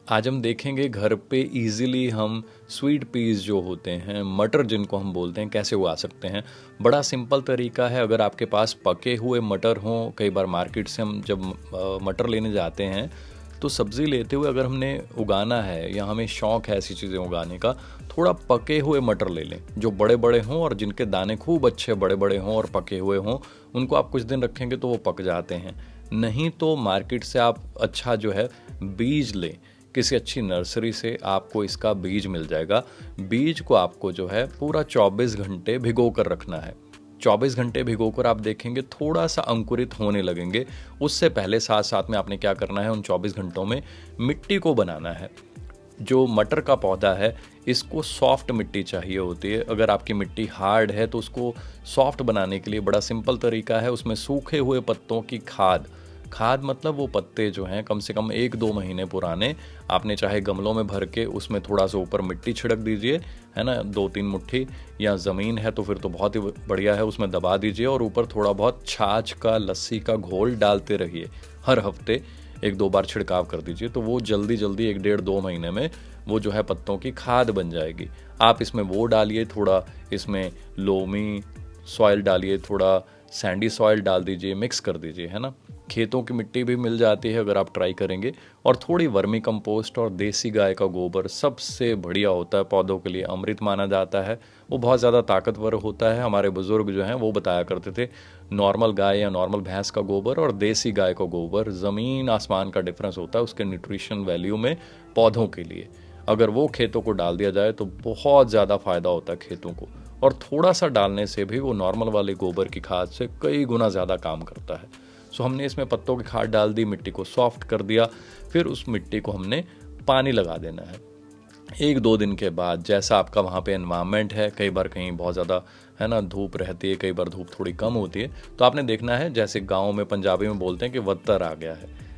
आज हम देखेंगे घर पे इजीली हम स्वीट पीस जो होते हैं, मटर जिनको हम बोलते हैं, कैसे उगा सकते हैं। बड़ा सिंपल तरीका है। अगर आपके पास पके हुए मटर हों, कई बार मार्केट से हम जब मटर लेने जाते हैं तो सब्ज़ी लेते हुए अगर हमने उगाना है या हमें शौक़ है ऐसी चीज़ें उगाने का, थोड़ा पके हुए मटर ले लें जो बड़े बड़े हों और जिनके दाने खूब अच्छे बड़े बड़े हों और पके हुए हों। उनको आप कुछ दिन रखेंगे तो वो पक जाते हैं। नहीं तो मार्केट से आप अच्छा जो है बीज लें, किसी अच्छी नर्सरी से आपको इसका बीज मिल जाएगा। बीज को आपको जो है पूरा 24 घंटे भिगो कर रखना है। 24 घंटे भिगोकर आप देखेंगे थोड़ा सा अंकुरित होने लगेंगे। उससे पहले साथ साथ में आपने क्या करना है, उन 24 घंटों में मिट्टी को बनाना है। जो मटर का पौधा है इसको सॉफ्ट मिट्टी चाहिए होती है। अगर आपकी मिट्टी हार्ड है तो उसको सॉफ्ट बनाने के लिए बड़ा सिंपल तरीका है, उसमें सूखे हुए पत्तों की खाद। खाद मतलब वो पत्ते जो हैं कम से कम 1-2 महीने पुराने, आपने चाहे गमलों में भर के उसमें थोड़ा सा ऊपर मिट्टी छिड़क दीजिए, है ना, 2-3 मुट्ठी, या ज़मीन है तो फिर तो बहुत ही बढ़िया है, उसमें दबा दीजिए और ऊपर थोड़ा बहुत छाछ का, लस्सी का घोल डालते रहिए। हर हफ्ते 1-2 बार छिड़काव कर दीजिए तो वो जल्दी जल्दी 1 डेढ़ 2 महीने में वो जो है पत्तों की खाद बन जाएगी। आप इसमें वो डालिए, थोड़ा इसमें लोमी सॉइल डालिए, थोड़ा सैंडी सॉइल डाल दीजिए, मिक्स कर दीजिए, है ना। खेतों की मिट्टी भी मिल जाती है अगर आप ट्राई करेंगे। और थोड़ी वर्मी कंपोस्ट और देसी गाय का गोबर सबसे बढ़िया होता है, पौधों के लिए अमृत माना जाता है। वो बहुत ज़्यादा ताकतवर होता है। हमारे बुज़ुर्ग जो हैं वो बताया करते थे, नॉर्मल गाय या नॉर्मल भैंस का गोबर और देसी गाय का गोबर ज़मीन आसमान का डिफरेंस होता है उसके न्यूट्रिशन वैल्यू में पौधों के लिए। अगर वो खेतों को डाल दिया जाए तो बहुत ज़्यादा फ़ायदा होता है खेतों को। और थोड़ा सा डालने से भी वो नॉर्मल वाले गोबर की खाद से कई गुना ज़्यादा काम करता है। सो हमने इसमें पत्तों की खाद डाल दी, मिट्टी को सॉफ्ट कर दिया, फिर उस मिट्टी को हमने पानी लगा देना है। 1-2 दिन के बाद जैसा आपका वहाँ पे एनवायरनमेंट है, कई बार कहीं बहुत ज़्यादा है ना धूप रहती है, कई बार धूप थोड़ी कम होती है, तो आपने देखना है जैसे गाँव में पंजाबी में बोलते हैं कि वत्तर आ गया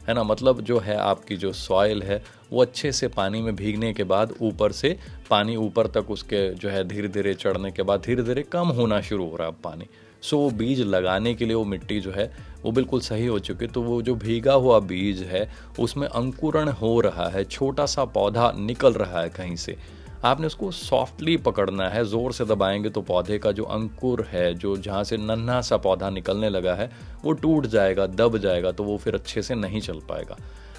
है ना। मतलब जो है आपकी जो सॉइल है वो अच्छे से पानी में भीगने के बाद ऊपर से पानी ऊपर तक उसके जो है धीरे धीरे चढ़ने के बाद धीरे धीरे कम होना शुरू हो रहा है पानी। सो वो बीज लगाने के लिए वो मिट्टी जो है वो बिल्कुल सही हो चुकी है। तो वो जो भीगा हुआ बीज है उसमें अंकुरण हो रहा है, छोटा सा पौधा निकल रहा है कहीं से। आपने उसको सॉफ्टली पकड़ना है, ज़ोर से दबाएंगे तो पौधे का जो अंकुर है, जो जहाँ से नन्हा सा पौधा निकलने लगा है, वो टूट जाएगा, दब जाएगा, तो वो फिर अच्छे से नहीं चल पाएगा।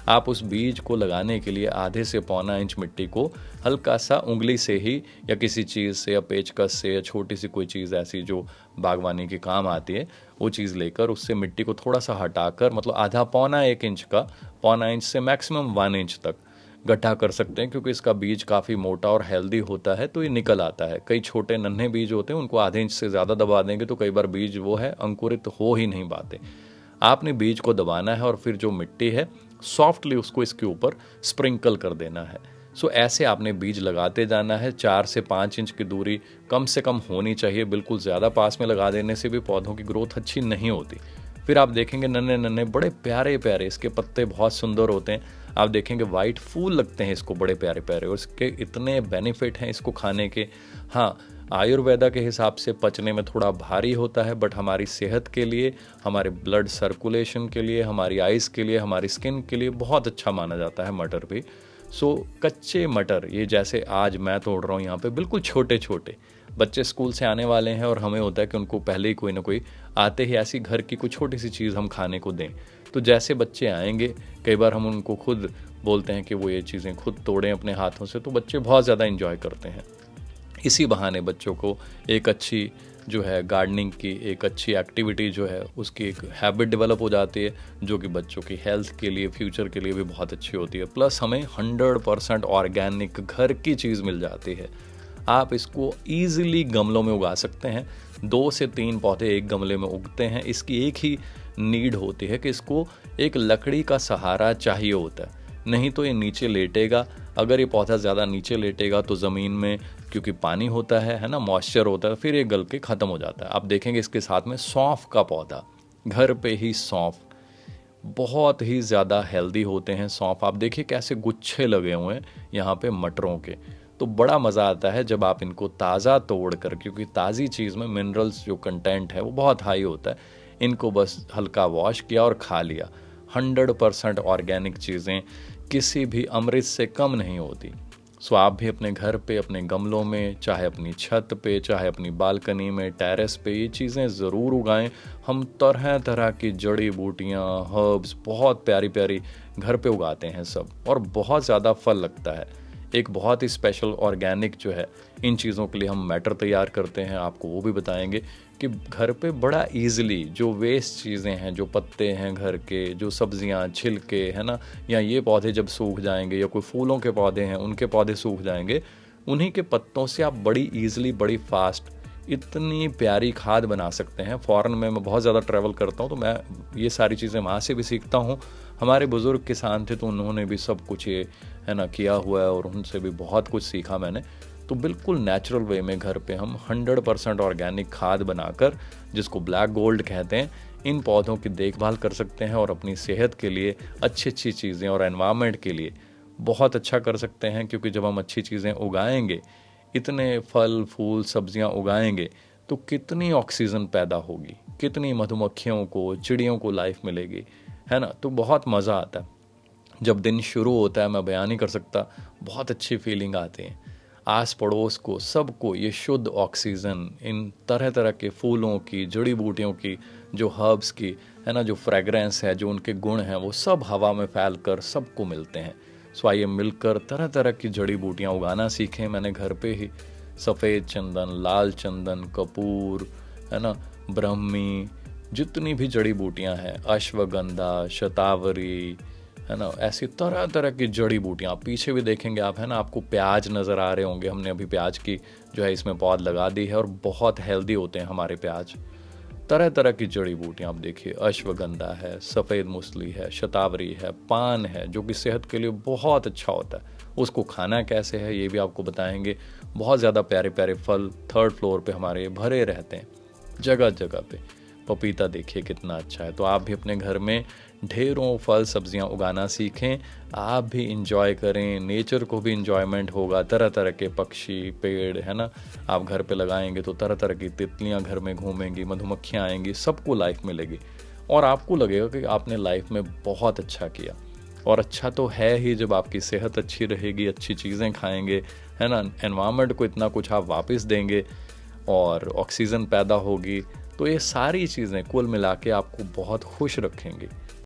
आप उस बीज को लगाने के लिए आधे से पौना इंच मिट्टी को हल्का सा उंगली से ही या किसी चीज़ से या पेचकस से या छोटी सी कोई चीज़ ऐसी जो बागवानी के काम आती है, वो चीज़ लेकर उससे मिट्टी को थोड़ा सा हटाकर, मतलब आधा पौना 1 इंच का, पौना इंच से मैक्सिमम 1 इंच तक गड्ढा कर सकते हैं, क्योंकि इसका बीज काफ़ी मोटा और हेल्दी होता है तो ये निकल आता है। कई छोटे नन्हे बीज होते हैं उनको आधे इंच से ज़्यादा दबा देंगे तो कई बार बीज वो है अंकुरित हो ही नहीं पाते। आपने बीज को दबाना है और फिर जो मिट्टी है सॉफ्टली उसको इसके ऊपर स्प्रिंकल कर देना है। सो ऐसे आपने बीज लगाते जाना है। 4 से 5 इंच की दूरी कम से कम होनी चाहिए, बिल्कुल ज़्यादा पास में लगा देने से भी पौधों की ग्रोथ अच्छी नहीं होती। फिर आप देखेंगे नन्हे नन्हे बड़े प्यारे प्यारे इसके पत्ते बहुत सुंदर होते हैं। आप देखेंगे वाइट फूल लगते हैं इसको, बड़े प्यारे प्यारे, और इसके इतने बेनिफिट हैं इसको खाने के। हाँ, आयुर्वेदा के हिसाब से पचने में थोड़ा भारी होता है, बट हमारी सेहत के लिए, हमारे ब्लड सर्कुलेशन के लिए, हमारी आइज़ के लिए, हमारी स्किन के लिए बहुत अच्छा माना जाता है मटर भी। सो कच्चे मटर, ये जैसे आज मैं तोड़ रहा हूँ यहाँ पे, बिल्कुल छोटे छोटे बच्चे स्कूल से आने वाले हैं और हमें होता है कि उनको पहले ही कोई ना कोई आते ही ऐसी घर की कोई छोटी सी चीज़ हम खाने को दें। तो जैसे बच्चे आएंगे, कई बार हम उनको खुद बोलते हैं कि वो ये चीज़ें खुद तोड़ें अपने हाथों से, तो बच्चे बहुत ज़्यादा इंजॉय करते हैं। इसी बहाने बच्चों को एक अच्छी जो है गार्डनिंग की एक अच्छी एक्टिविटी जो है उसकी एक हैबिट डेवलप हो जाती है, जो कि बच्चों की हेल्थ के लिए, फ्यूचर के लिए भी बहुत अच्छी होती है। प्लस हमें 100% ऑर्गेनिक घर की चीज़ मिल जाती है। आप इसको ईजिली गमलों में उगा सकते हैं। 2 से 3 पौधे एक गमले में उगते हैं। इसकी एक ही नीड होती है कि इसको एक लकड़ी का सहारा चाहिए होता है, नहीं तो ये नीचे लेटेगा। अगर ये पौधा ज़्यादा नीचे लेटेगा तो ज़मीन में, क्योंकि पानी होता है ना, मॉइस्चर होता है, फिर ये गल के ख़त्म हो जाता है। आप देखेंगे इसके साथ में सौंफ का पौधा, घर पे ही सौंफ, बहुत ही ज़्यादा हेल्दी होते हैं सौंफ। आप देखिए कैसे गुच्छे लगे हुए हैं यहाँ पे मटरों के। तो बड़ा मज़ा आता है जब आप इनको ताज़ा तोड़ कर, क्योंकि ताज़ी चीज़ में मिनरल्स जो कंटेंट है वो बहुत हाई होता है। इनको बस हल्का वॉश किया और खा लिया। 100% ऑर्गेनिक चीज़ें, किसी भी अमृत से कम नहीं होती। सो आप भी अपने घर पे, अपने गमलों में, चाहे अपनी छत पे, चाहे अपनी बालकनी में, टेरेस पे, ये चीज़ें ज़रूर उगाएं। हम तरह तरह की जड़ी बूटियाँ, हर्ब्स बहुत प्यारी प्यारी घर पे उगाते हैं सब, और बहुत ज़्यादा फल लगता है। एक बहुत ही स्पेशल ऑर्गेनिक जो है, इन चीज़ों के लिए हम मैटर तैयार करते हैं, आपको वो भी बताएंगे कि घर पे बड़ा इजीली जो वेस्ट चीज़ें हैं, जो पत्ते हैं घर के, जो सब्जियां, छिलके, है ना, या ये पौधे जब सूख जाएंगे, या कोई फूलों के पौधे हैं उनके पौधे सूख जाएंगे, उन्हीं के पत्तों से आप बड़ी इजीली, बड़ी फास्ट इतनी प्यारी खाद बना सकते हैं। फ़ॉरेन में मैं बहुत ज़्यादा ट्रैवल करता हूँ, तो मैं ये सारी चीज़ें वहाँ से भी सीखता हूँ। हमारे बुज़ुर्ग किसान थे तो उन्होंने भी सब कुछ ये, है ना, किया हुआ है, और उनसे भी बहुत कुछ सीखा मैंने। तो बिल्कुल नेचुरल वे में घर पे हम 100% ऑर्गेनिक खाद बनाकर, जिसको ब्लैक गोल्ड कहते हैं, इन पौधों की देखभाल कर सकते हैं, और अपनी सेहत के लिए अच्छी अच्छी चीज़ें, और एनवायरनमेंट के लिए बहुत अच्छा कर सकते हैं। क्योंकि जब हम अच्छी चीज़ें उगाएंगे, इतने फल फूल सब्जियां उगाएंगे, तो कितनी ऑक्सीजन पैदा होगी, कितनी मधुमक्खियों को, चिड़ियों को लाइफ मिलेगी, है ना। तो बहुत मज़ा आता है जब दिन शुरू होता है, मैं बयान नहीं कर सकता, बहुत अच्छी फीलिंग आती है। आस पड़ोस को, सबको ये शुद्ध ऑक्सीजन, इन तरह तरह के फूलों की, जड़ी बूटियों की, जो हर्ब्स की, है ना, जो फ्रेगरेंस है, जो उनके गुण हैं, वो सब हवा में फैल कर सबको मिलते हैं। सो आइए मिलकर तरह तरह की जड़ी बूटियाँ उगाना सीखें। मैंने घर पे ही सफ़ेद चंदन, लाल चंदन, कपूर, है ना, ब्रह्मी, जितनी भी जड़ी बूटियाँ हैं, अश्वगंधा, शतावरी, है ना, ऐसी तरह तरह की जड़ी बूटियाँ। आप पीछे भी देखेंगे आप, है ना, आपको प्याज नज़र आ रहे होंगे। हमने अभी प्याज की जो है इसमें पौध लगा दी है, और बहुत हेल्दी होते हैं हमारे प्याज। तरह तरह की जड़ी बूटियाँ आप देखिए, अश्वगंधा है, सफ़ेद मूसली है, शतावरी है, पान है, जो कि सेहत के लिए बहुत अच्छा होता है। उसको खाना कैसे है ये भी आपको बताएंगे। बहुत ज़्यादा प्यारे प्यारे फल 3rd फ्लोर पे हमारे भरे रहते हैं, जगह जगह पे। पपीता देखिए कितना अच्छा है। तो आप भी अपने घर में ढेरों फल सब्जियां उगाना सीखें, आप भी इंजॉय करें, नेचर को भी इंजॉयमेंट होगा। तरह तरह के पक्षी, पेड़, है ना, आप घर पे लगाएंगे तो तरह तरह की तितलियां घर में घूमेंगी, मधुमक्खियां आएंगी, सबको लाइफ मिलेगी, और आपको लगेगा कि आपने लाइफ में बहुत अच्छा किया। और अच्छा तो है ही, जब आपकी सेहत अच्छी रहेगी, अच्छी चीज़ें खाएंगे, है ना, एनवायरनमेंट को इतना कुछ आप वापस देंगे, और ऑक्सीजन पैदा होगी, तो ये सारी चीज़ें कुल मिला के आपको बहुत खुश रखेंगी।